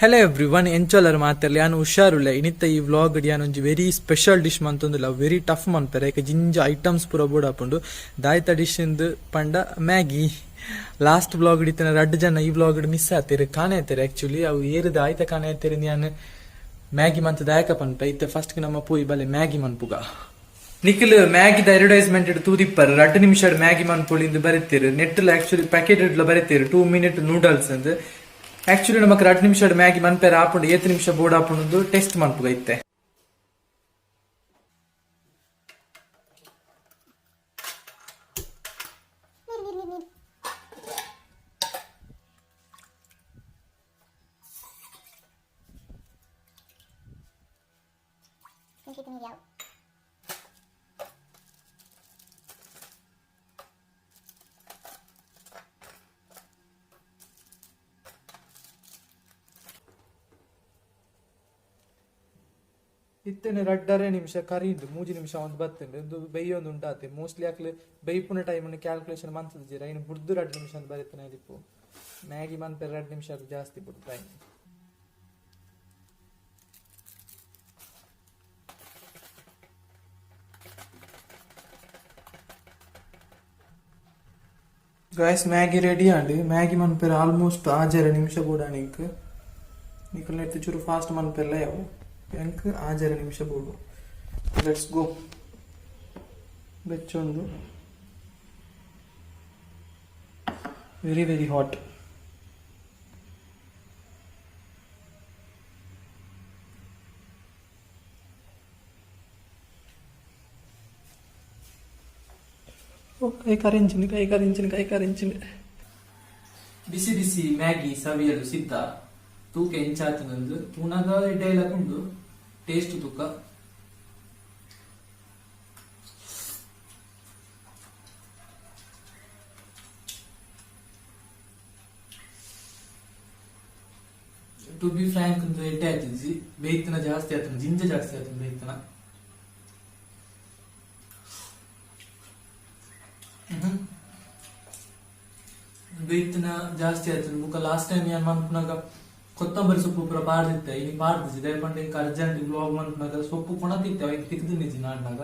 Hello every one ಎಂಚೋಲರ್ ಮಾತಾಡಲಿ ನಾನು ಹುಷಾರುಲ್ಲ ಇನಿತ್ತ ಈ ವ್ಲಾಗ್ ನಾನು ಒಂಜಿ ವೆರಿ ಸ್ಪೆಷಲ್ ಡಿಶ್ ಮಂತೊಂದುಲ್ಲ ವೆರಿ ಟಫ್ ಮನ್ಪೆರೆ ಯಾಕೆ ಜಿಂಜ ಐಟಮ್ಸ್ ಪೂರ ಬೋಡಾಪುಂಡು ದಾಯ್ತ ಡಿಶ್ ಪಂಡ ಮ್ಯಾಗಿ ಲಾಸ್ಟ್ ವ್ಲಾಗ್ ಹಿಡಿತೇನೆ 2 ಜನ ಈ ವ್ಲಾಗ್ ಮಿಸ್ ಆತೇರು ಕಾಣೆ ಆಯ್ತಾರೆ ಆಕ್ಚುಲಿ ಅವು ಏರಿದ ಆಯ್ತ ಕಾಣೆ ಆಯ್ತಾರೆ ನಾನು ಮ್ಯಾಗಿ ಮಂತ್ ದಾಯಕ ಪನ್ಪ ಇತ್ತೆ ಫಸ್ಟ್ ನಮ್ಮ ಪೋಯಿ ಬಲೆ ಮ್ಯಾಗಿ ಮನ್ಪುಗ ನಿಖಿಲ್ ಮ್ಯಾಗಿದ ಅಡ್ವರ್ಟೈಸ್ಮೆಂಟ್ ತೂದಿಪ್ಪರ್ 2 ನಿಮಿಷ ಮ್ಯಾಗಿ ಮನ್ಪುಳಿಂದು ಬರೀತೀರು ನೆಟ್ ಆಕ್ಚುಲಿ ಪ್ಯಾಕೆಟ್ ಬರೀತೀರು 2 ಮಿನಿಟ್ ನೂಡಲ್ಸ್ ಅಂತ ಆಕ್ಚುಲಿ ನಮಕ್ 2 ನಿಮಿಷ ಮ್ಯಾಗಿ ಮನ್ಪೇರ ಆಪುಂಡು 7 ನಿಮಿಷ ಬೋರ್ಡ್ ಆಪುಂಡು ಟೆಸ್ಟ್ ಮನ್ಪುಗ ಇತ್ತೆ ಇತ್ತೇನೆ 2.5 ನಿಮಿಷ ಕರೀಂದು 3 ನಿಮಿಷ ಒಂದು ಬರ್ತೇನೆ ಒಂದು ಬೈಯೊಂದು ಉಂಟಾತೆ ಮೋಸ್ಟ್ಲಿ ಆಕ್ಲೆ ಬೈಪುನ ಟೈಮ್ ಕ್ಯಾಲ್ಕುಲೇಷನ್ ಮಂತದ ಇನ್ನು ಬುಡ್ದು 2 ನಿಮಿಷ ಅಂತ ಬರೀತಾನೆ ಅದಿಪ್ಪು ಮ್ಯಾಗಿ ಮನ್ಪೆ 2 ನಿಮಿಷ ಜಾಸ್ತಿ ಬಿಡು time guys Maggi ready and Maggi ಮನ್ಪೇರ ಆಲ್ಮೋಸ್ಟ್ 6 ನಿಮಿಷ ಕೂಡ ನಿಖಲ್ ನೆತ್ತು ಚೂರು ಫಾಸ್ಟ್ ಮನ್ಪೆಲ್ಲ ಯಾವ ಬ್ಯಾಂಕ್ 6 ನಿಮಿಷ ಬೋಡು ಲೆಟ್ಸ್ ಗೋ ಬೆಚ್ಚೊಂದು ವೆರಿ ವೆರಿ ಹಾಟ್ ಕೈ ಕರಿಂಚಿನ ಬಿಸಿ ಬಿಸಿ ಮ್ಯಾಗಿ ಸವಿಯಲು ಸಿದ್ಧ ತೂಕ ಎಂಚಾತನಂದು ಪುನಗ ಇಡ್ಡೈಲಕೊಂಡು ಟೇಸ್ಟ್ ತೂಕ ಟು ಬಿ ಫ್ರಾಂಕ್ ಒಂದು ಎಡ್ಡೆ ಆಯ್ತಿದ್ವಿ ಬೇಯ್ತನ ಜಾಸ್ತಿ ಆಯ್ತು ಜಿಂಜ ಜಾಸ್ತಿ ಆಯ್ತು ಬೇಯ್ತನ ಬೇಯ್ತನ ಜಾಸ್ತಿ ಆಯ್ತು ಮುಖ ಲಾಸ್ಟ್ ಟೈಮ್ ಏನ್ ಮನ್ಪುನಾಗ ಕೊತ್ತಂಬರಿ ಸೊಪ್ಪು ಪೂರ ಪಾಡ್ದಿತ್ತೆ ಇನ್ನು ಪಾಡ್ದಿಸಿ ದಯಪಂಡ ಇಂಕ ಅರ್ಜೆಂಟ್ ಬ್ಲಾಗ್ ಮನ್ಪುನಾಗ ಸೊಪ್ಪು ಕೊಣತಿತ್ತೆ ಅವಾಗ ತೆಗ್ದು ನಿಜಿ ನಾಡ್ನಾಗ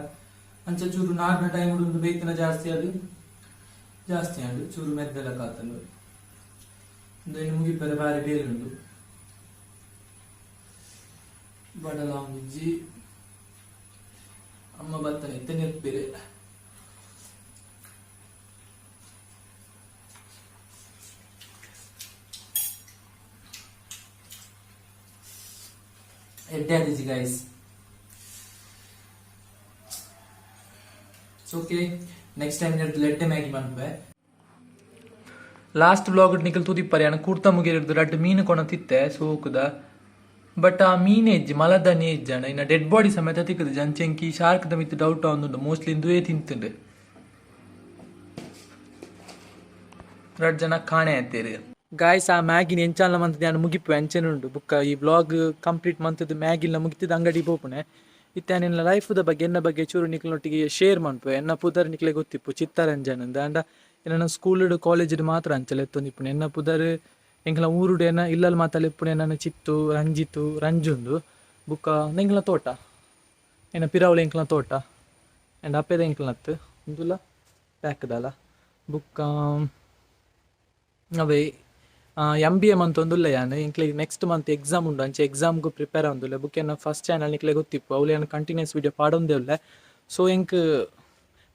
ಅಂಚ ಚೂರು ನಾಡ್ನ ಟೈಮ್ ಉಂಡು ಬೇಯ್ತನ ಜಾಸ್ತಿ ಆಡು ಚೂರು ಮೆದ್ದೆಲ್ಲ ಕಾತಂಡು ಇನ್ನು ಮುಗಿಪೆರೆ ಬಾರಿ ಬೇರೆ ಉಂಡು ಬಡಲ ಮುಜ್ಜಿ ಅಮ್ಮ ಬತ್ತನೆ ಇತ್ತೆ ನೆರ್ಪೇರೆ ಎಡ್ಡೆ ಗೈಸ್ ಓಕೆ ನೆಕ್ಸ್ಟ್ ಟೈಮ್ ಲೆಟ್ಟೆ ಮ್ಯಾಗಿ ಮನ್ಪೆ ಲಾಸ್ಟ್ ಬ್ಲಾಗ್ ನಿಕಲ್ ತೂದಿಪ್ಪರಿ ಅಣ್ಣ ಕೂರ್ತ ಮುಗಿರಿದ್ದು 2 ಮೀನು ಕೊಣತಿತ್ತೆ ಸೋಕುದ ಬಟ್ ಆ ಮೀನ್ ಎಜ್ಜಿ ಮಲದನಿ ಎಜ್ಜಣ ಇನ್ನ ಡೆಡ್ ಬಾಡಿ ಸಮೇತ ತಿಕ್ಕದು ಜಂಚೆಂಕಿ ಶಾರ್ಕ್ ದ ಮಿತ್ ಡೌಟ್ ಆಂದುಂಡು ಮೋಸ್ಟ್ಲಿ ಇಂದುವೇ ತಿಂತುಂಡು 2 ಜನ ಕಾಣೆ ಅಂತೀರಿ ಗಾಯ್ಸ್ ಆ ಮ್ಯಾಗಿನ ಎಂಚಾಲ ಮಂತ್ ನಾನು ಮುಗಿಪು ಎಂಚೆನುಂಡು ಬುಕ್ಕ ಈ ಬ್ಲಾಗ್ ಕಂಪ್ಲೀಟ್ ಮಂತದ್ದು ಮ್ಯಾಗಿಲ್ಲ ಮುಗಿತಿದ್ದು ಅಂಗಡಿ ಪೋಪುನೆ ಇತ್ತೆ ನಿನ್ನ ಲೈಫ್ದ ಬಗ್ಗೆ ಎನ್ನ ಬಗ್ಗೆ ಚೂರು ನಿಕ್ಲೊಟ್ಟಿಗೆ ಶೇರ್ ಮನ್ಪು ಎನ್ನ ಪುದರ್ ನಿಕ್ಲೆ ಗೊತ್ತಿಪ್ಪು ಚಿತ್ತರಂಜನಂದ ಅಂಡ ನನ್ನ ಸ್ಕೂಲ್ಡು ಕಾಲೇಜ್ಡು ಮಾತ್ರ ಅಂಚಲೆ ಎತ್ತೊಂದಿಪ್ಪುನೆ ಎನ್ನ ಪುದರ್ ಎಂಕಲ ಊರುಡು ಏನ ಇಲ್ಲಲ್ಲಿ ಮಾತಾಲೆಪ್ಪುನೆ ನನ್ನ ಚಿತ್ತು ರಂಜಿತು ರಂಜುಂದು ಬುಕ್ಕ ಎಂಕಲ ತೋಟ ಏನ ಪಿರಾವಳಿ ಎಂಕಲ ತೋಟ ಆ್ಯಂಡ್ ಅಪ್ಪೆದ ಎಂಕಲನತ್ತು ಒಂದುಲ್ಲ ಪ್ಯಾಕ್ದಲ್ಲ ಬುಕ್ಕ ಅವೇ MBA ಮಂತ್ ಒಂದುಲ್ಲ ಯಾನು ಇಂಕ್ಲಿಗೆ ನೆಕ್ಸ್ಟ್ ಮಂತ್ ಎಕ್ಸಾಮ್ ಉಂಡು ಅಂಚೆ ಎಕ್ಸಾಮ್ಗೂ ಪ್ರಿಪೇರ್ ಆಂದುಲ್ಲ ಬುಕ್ ಏನ ಫಸ್ಟ್ ಚಾನಲ್ ನಿಕ್ಲೆ ಗೊತ್ತಿಪ್ಪು ಅವಳು ಏನು ಕಂಟಿನ್ಯೂಸ್ ವಿಡಿಯೋ ಪಾಡೊಂದೇ ಉಲ್ಲ ಸೊ ಎಂಕ್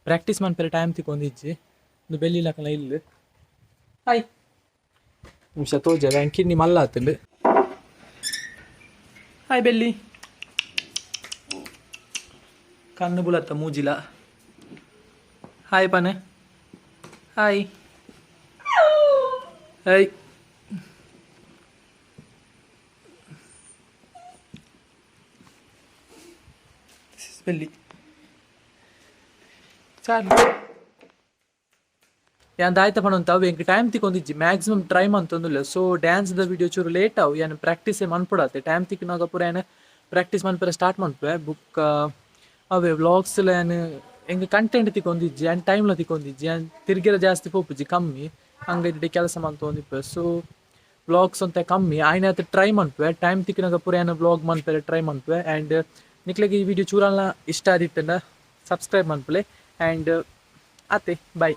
ಪ್ರಾಕ್ಟೀಸ್ ಮನ್ಪೇರೆ ಟೈಮ್ ತಿಕ್ಕೊಂದಿಜ್ಜಿ ಒಂದು ಬೆಲ್ಲಿಲಕಲ ಇಲ್ಲ ಹಾಯ್ ನಿಮಿಷ ತೋಜ ಕಿಡ್ನಿ ಮಲ್ಲ ಆತಂಡು ಹಾಯ್ ಬೆಲ್ಲಿ ಕಣ್ಣು ಬುಲತ್ತ ಮೂಜಿಲ ಹಾಯ್ ಪನೆ ಹಾಯ್ ಹಾಯ್ ಬೆಲ್ಲಿ ಚಾಲು ಯಾನ್ ಆಯ್ತ ಪಣಂತ ಅವು ಎಂಕ್ ಟೈಮ್ ತಿಕ್ಕೊಂದಿಜ್ಜಿ ಮ್ಯಾಕ್ಸಿಮಮ್ ಟ್ರೈ ಮಂತೊಂದುಲ್ಲ ಸೊ ಡ್ಯಾನ್ಸ್ದ ವಿಡಿಯೋ ಚೂರು ಲೇಟ್ ಅವು ಏನು ಪ್ರಾಕ್ಟೀಸೇ ಮನ್ಪುಡತ್ತೆ ಟೈಮ್ ತಿಕ್ಕಿನಾಗ ಪೂರ ಏನು ಪ್ರಾಕ್ಟೀಸ್ ಮನ್ಪುರ ಸ್ಟಾರ್ಟ್ ಮನ್ಪೆ ಬುಕ್ ಅವೇ ವ್ಲಾಗ್ಸ್ ಎಲ್ಲ ಏನು ಎಂಗೆ ಕಂಟೆಂಟ್ ತಿಕ್ಕೊಂದಿಜ್ಜಿ ಆ್ಯಂಡ್ ಟೈಮ್ಲ ತಿಕ್ಕೊಂದಿಜ್ಜಿ ಆ್ಯಂಡ್ ತಿರ್ಗಿರ ಜಾಸ್ತಿ ಪೋಪುಜಿ ಕಮ್ಮಿ ಹಂಗೈತಿ ಕೆಲಸ ಮಂತೊಂದಿಪ್ಪೆ ಸೊ ವ್ಲಾಗ್ಸ್ ಅಂತ ಕಮ್ಮಿ ಆಯ್ನ ಟ್ರೈ ಮನ್ಪೆ ಟೈಮ್ ತಿಕ್ಕಿನಾಗ ಪೂರ ಏನು ವ್ಲಾಗ್ ಮನ್ಪೆರೆ ಟ್ರೈ ಮನ್ಪೆ ಆ್ಯಂಡ್ ನಿಕ್ಲೆಗೆ ಈ ವಿಡಿಯೋ ಚೂರಲ್ನ ಇಷ್ಟ ಆದಿತ್ತಂಡ ಸಬ್ಸ್ಕ್ರೈಬ್ ಮನ್ಪಲೆ ಆ್ಯಂಡ್ ಅತ್ತೆ ಬಾಯ್.